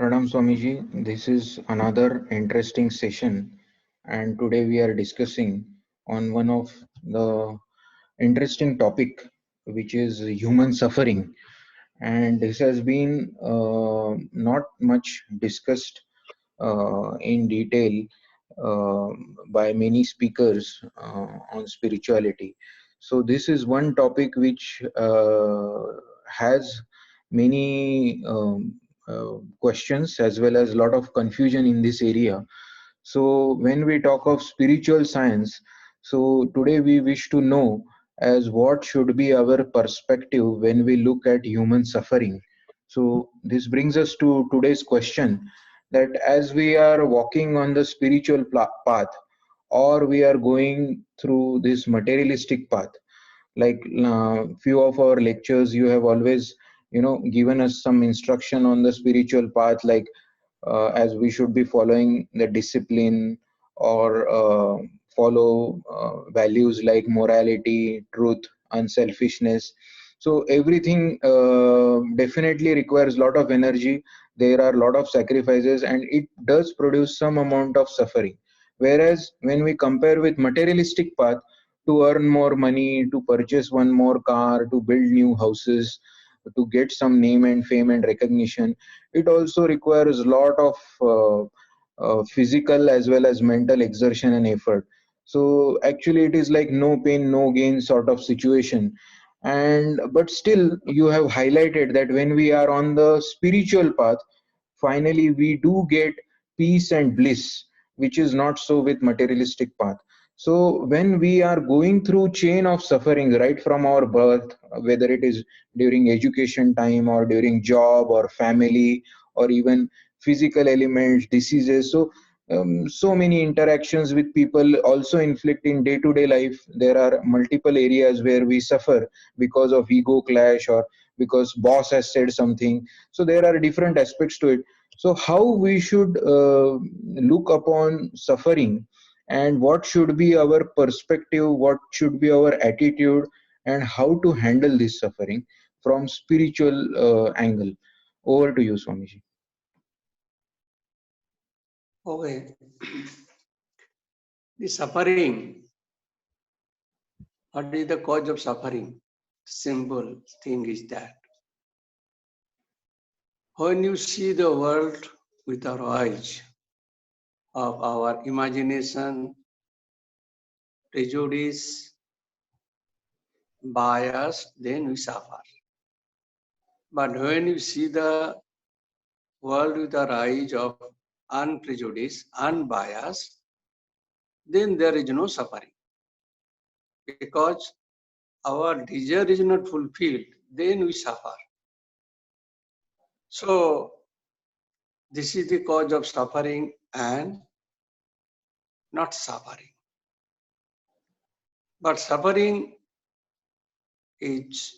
Pranam Swamiji, this is another interesting session, and today we are discussing on one of the interesting topic, which is human suffering. And this has been not much discussed in detail uh, by many speakers on spirituality. So this is one topic which has many questions as well as a lot of confusion in this area. So when we talk of spiritual science, so today we wish to know as what should be our perspective when we look at human suffering. So this brings us to today's question, that as we are walking on the spiritual path, or we are going through this materialistic path, like few of our lectures you have always given us some instruction on the spiritual path, like as we should be following the discipline, or follow values like morality, truth, unselfishness. So everything definitely requires a lot of energy. There are a lot of sacrifices, and it does produce some amount of suffering. Whereas when we compare with materialistic path, to earn more money, to purchase one more car, to build new houses, to get some name and fame and recognition, it also requires a lot of physical as well as mental exertion and effort. So actually it is like no pain no gain sort of situation. And but still you have highlighted that when we are on the spiritual path, finally we do get peace and bliss, which is not so with materialistic path. So when we are going through chain of suffering right from our birth, whether it is during education time or during job or family, or even physical elements, diseases, so so many interactions with people also inflict in day to day life. There are multiple areas where we suffer because of ego clash, or because boss has said something. So there are different aspects to it. So how we should look upon suffering, and what should be our perspective, what should be our attitude, and how to handle this suffering from spiritual angle. Over to you, Swamiji. Okay. The suffering, what is the cause of suffering? Simple thing is that when you see the world with our eyes of our imagination, prejudice, bias, then we suffer. But when you see the world with our eyes of unprejudiced, unbiased, then there is no suffering. Because our desire is not fulfilled, then we suffer. So, this is the cause of suffering and not suffering. But suffering is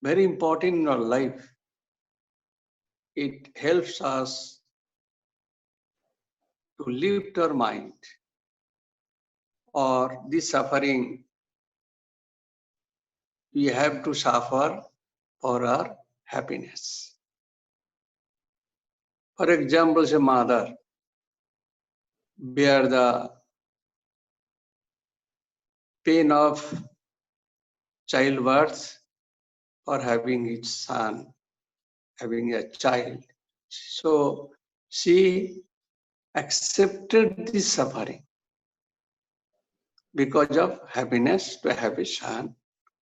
very important in our life. It helps us to lift our mind, or this suffering we have to suffer for our happiness. For example, a mother bear the pain of childbirth for having its son, having a child. So she accepted this suffering because of happiness to have a son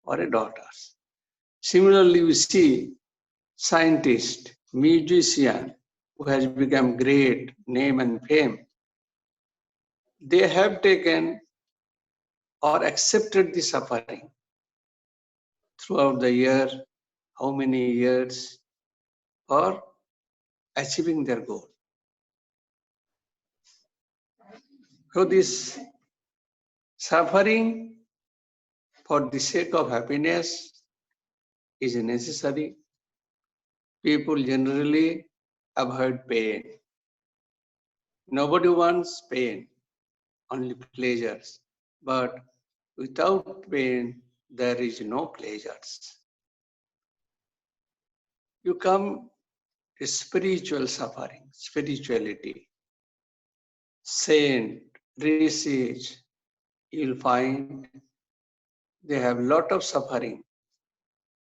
or a daughter. Similarly, we see scientist, musician who has become great name and fame. They have taken or accepted the suffering throughout the year, how many years, for achieving their goal. So this suffering for the sake of happiness is necessary. People generally avoid pain. Nobody wants pain, only pleasures. But without pain, there is no pleasures. You come the spiritual suffering, spirituality, saint, rishis, you'll find they have a lot of suffering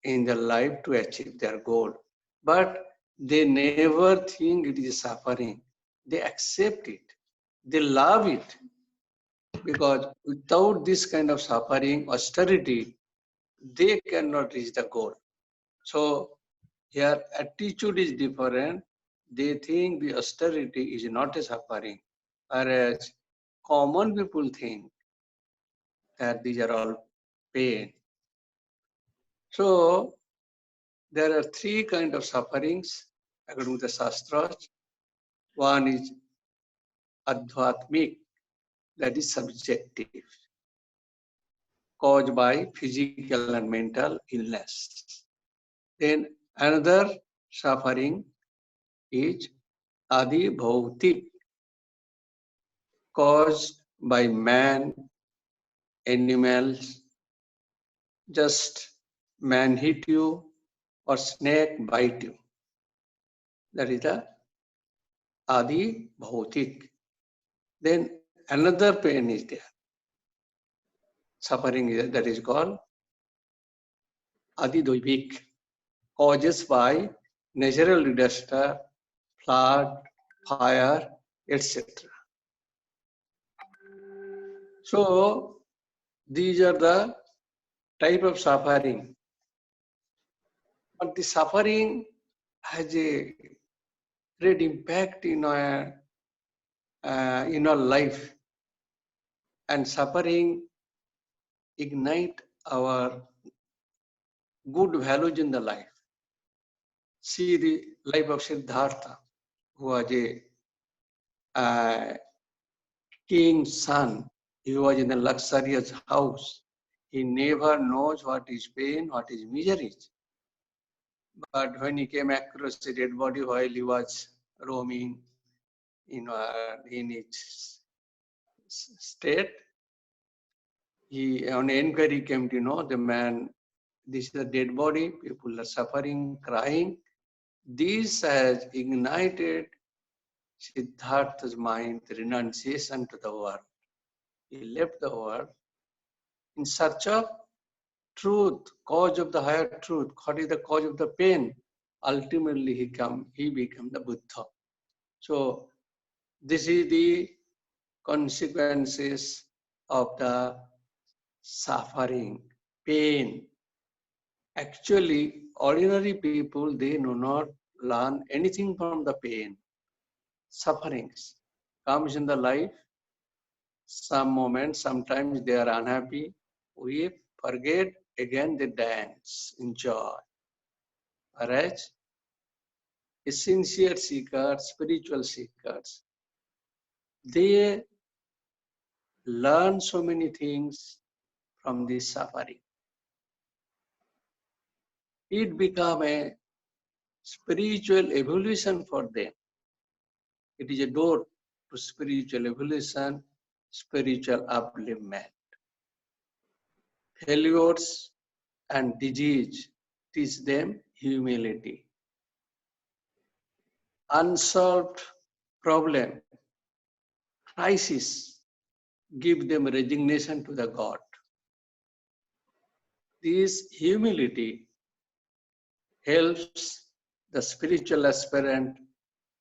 in their life to achieve their goal. But they never think it is suffering. They accept it. They love it. Because without this kind of suffering, austerity, they cannot reach the goal. So here attitude is different. They think the austerity is not a suffering, whereas common people think that these are all pain. So there are three kinds of sufferings according to the Shastras. One is adhyatmic, that is subjective, caused by physical and mental illness. Then another suffering is adhibhautik, caused by man, animals, just man hit you or snake bite you. That is the adhibhautik. Then another pain is there. Suffering is, that is called adhidoivik, causes by natural disaster, flood, fire, etc. So these are the type of suffering. But the suffering has a great impact in our life, and suffering ignite our good values in the life. See the life of Siddhartha, who was a king's son. He was in a luxurious house. He never knows what is pain, what is misery. But when he came across a dead body while he was roaming in its state, he on inquiry came to know the man, this is a dead body, people are suffering, crying. This has ignited Siddhartha's mind, the renunciation to the world. He left the world in search of truth, cause of the higher truth. What is the cause of the pain? Ultimately, he became the Buddha. So this is the consequences of the suffering, pain. Actually, ordinary people, they do not learn anything from the pain. Sufferings comes in the life. Some moments, sometimes they are unhappy, weep, forget, again they dance, enjoy. Whereas sincere seekers, spiritual seekers, they learn so many things from this suffering. It become a spiritual evolution for them. It is a door to spiritual evolution, spiritual upliftment. Failures and disease teach them humility. Unsolved problem, crisis, give them resignation to the God. This humility helps the spiritual aspirant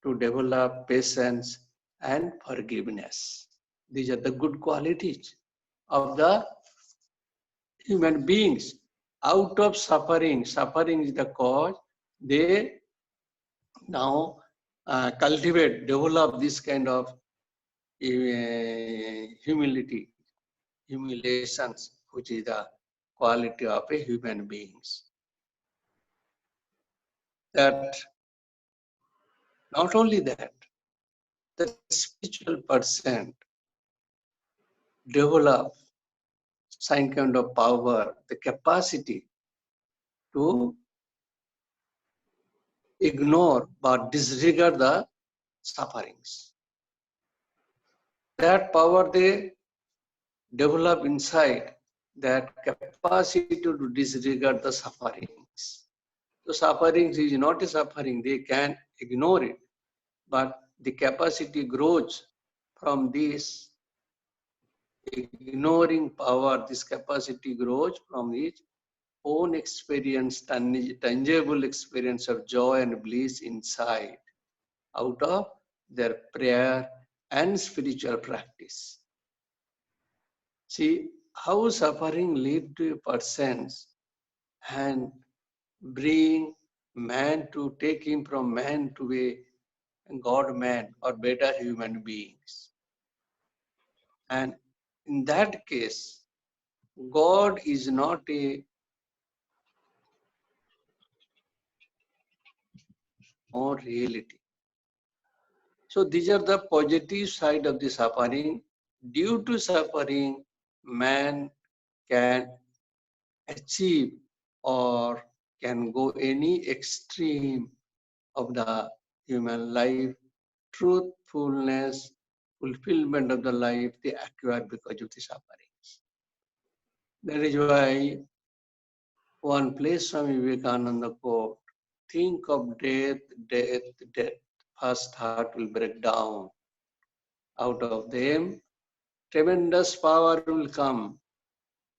to develop patience and forgiveness. These are the good qualities of the human beings. Out of suffering, suffering is the cause, they now cultivate, develop this kind of humility, humiliations, which is the quality of a human beings. That not only that, the spiritual person develop some kind of power, the capacity to ignore or disregard the sufferings. That power they develop inside, that capacity to disregard the sufferings. The sufferings is not a suffering, they can ignore it, but the capacity grows from this ignoring power. This capacity grows from its own experience, tangible experience of joy and bliss inside, out of their prayer and spiritual practice. See how suffering lead to a person's and bring man to take him from man to a God man or better human beings. And in that case, God is not a more reality. So these are the positive side of the suffering. Due to suffering, man can achieve or can go any extreme of the human life. Truthfulness, fulfillment of the life they acquire because of the sufferings. That is why one place Swami Vivekananda quote, think of death, death, death. First heart will break down. Out of them, tremendous power will come.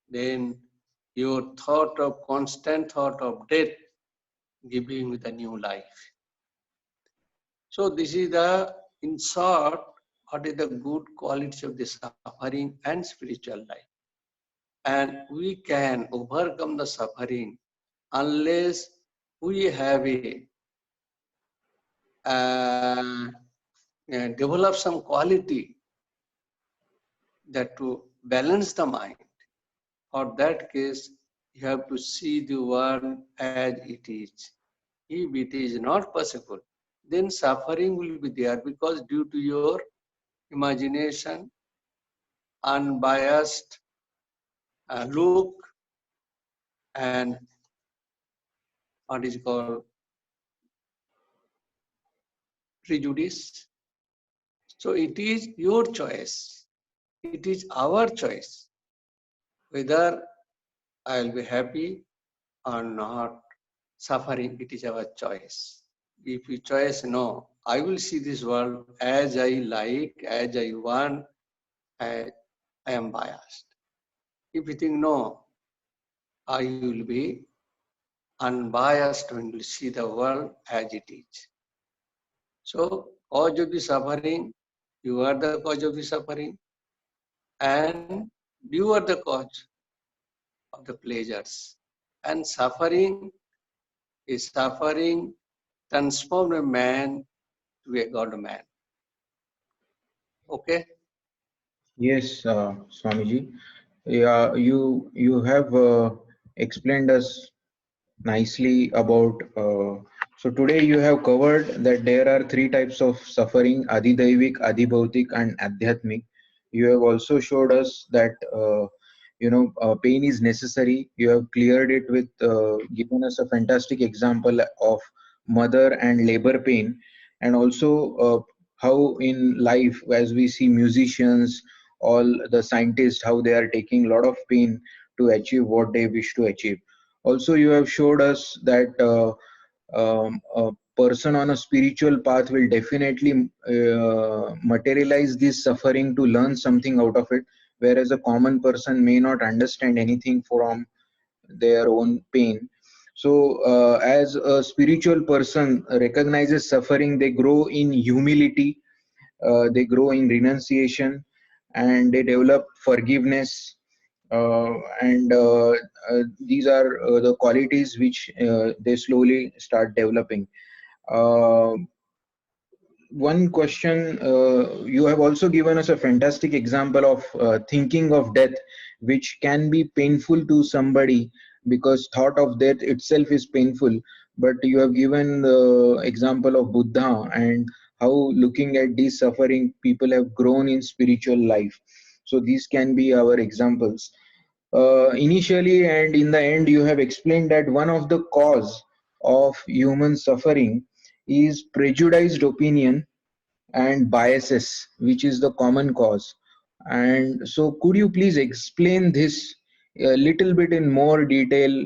Then your thought of constant thought of death giving with a new life. So this is the, in short, what is the good qualities of the suffering and spiritual life. And we can overcome the suffering unless we have uh, develop some quality that to balance the mind. For that case, you have to see the world as it is. If it is not possible, then suffering will be there because due to your imagination, unbiased look, and what is called prejudice. So it is your choice. It is our choice whether I will be happy or not. Suffering, it is our choice. If you choose no, I will see this world as I like, as I want, I am biased. If you think no, I will be unbiased and will see the world as it is. So, cause of the suffering, you are the cause of the suffering, and you are the cause of the pleasures. And suffering is suffering transform a man to a God man. Okay? Yes, Swamiji. Yeah, you have explained us nicely about. So today you have covered that there are three types of suffering: Adidaivik, Adibhautik, and Adhyatmik. You have also showed us that pain is necessary. You have cleared it with given us a fantastic example of mother and labor pain, and also how in life, as we see musicians, all the scientists, how they are taking a lot of pain to achieve what they wish to achieve. Also, you have showed us that a person on a spiritual path will definitely materialize this suffering to learn something out of it, whereas a common person may not understand anything from their own pain. So, as a spiritual person recognizes suffering, they grow in humility, they grow in renunciation, and they develop forgiveness. And these are the qualities which they slowly start developing. Uh, One question, you have also given us a fantastic example of thinking of death, which can be painful to somebody because thought of death itself is painful. But you have given the example of Buddha and how looking at this suffering, people have grown in spiritual life. So these can be our examples. Initially and in the end, you have explained that one of the cause of human suffering is prejudiced opinion and biases, which is the common cause. And so, could you please explain this a little bit in more detail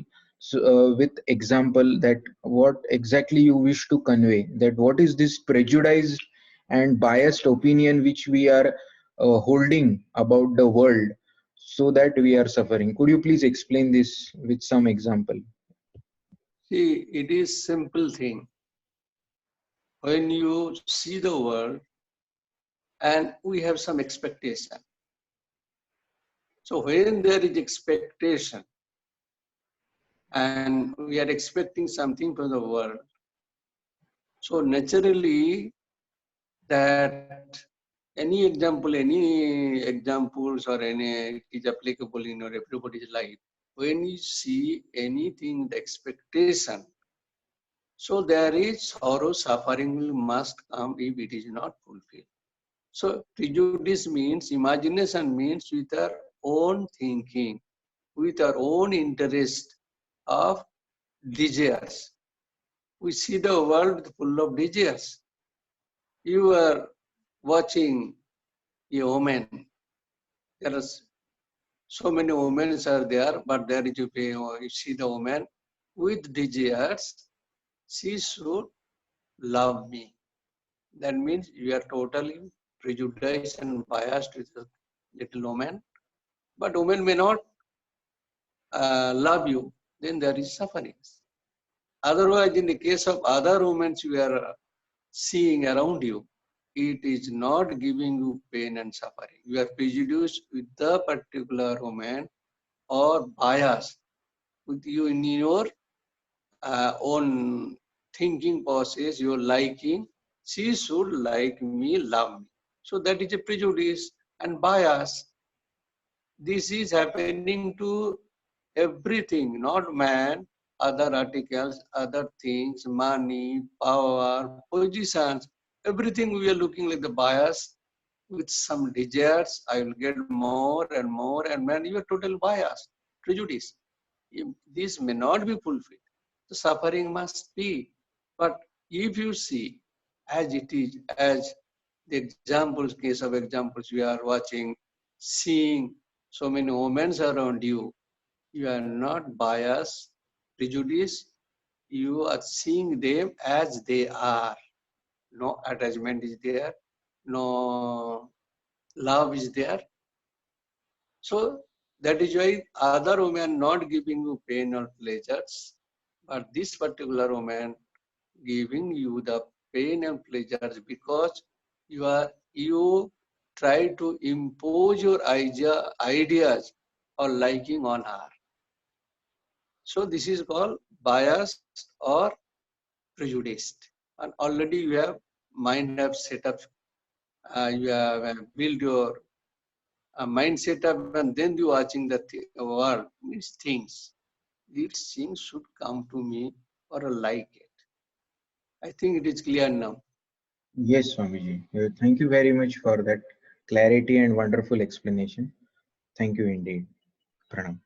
with example that what exactly you wish to convey, that what is this prejudiced and biased opinion which we are holding about the world, so that we are suffering. Could you please explain this with some example? See, it is simple thing. When you see the world and we have some expectation. So when there is expectation and we are expecting something from the world, so naturally that any examples or any it is applicable in your everybody's life. When you see anything, the expectation, so there is sorrow, suffering must come if it is not fulfilled. So prejudice means, imagination means with our own thinking, with our own interest of desires. We see the world full of desires. You are watching a woman. There are so many women are there, but there is you see the woman with desires. She should love me. That means you are totally prejudiced and biased with the little woman. But woman may not love you, then there is suffering. Otherwise, in the case of other women you are seeing around you, it is not giving you pain and suffering. You are prejudiced with the particular woman or biased with you in your own thinking process, your liking. She should like me, love me. So that is a prejudice and bias. This is happening to everything, not man, other articles, other things, money, power, positions, everything we are looking like the bias with some desires. I will get more and more, and man, you are total bias, prejudice. This may not be fulfilled. The suffering must be. But if you see as it is, as the examples, case of examples we are watching, seeing so many women around you, you are not biased, prejudice, you are seeing them as they are. No attachment is there, no love is there. So that is why other women not giving you pain or pleasures, but this particular woman giving you the pain and pleasures because you try to impose your ideas or liking on her. So this is called biased or prejudiced. And already you have mind have set up, you have built your mind set up, and then you watching the world means things. These things should come to me or like it. I think it is clear now. Yes, Swamiji. Thank you very much for that clarity and wonderful explanation. Thank you indeed. Pranam.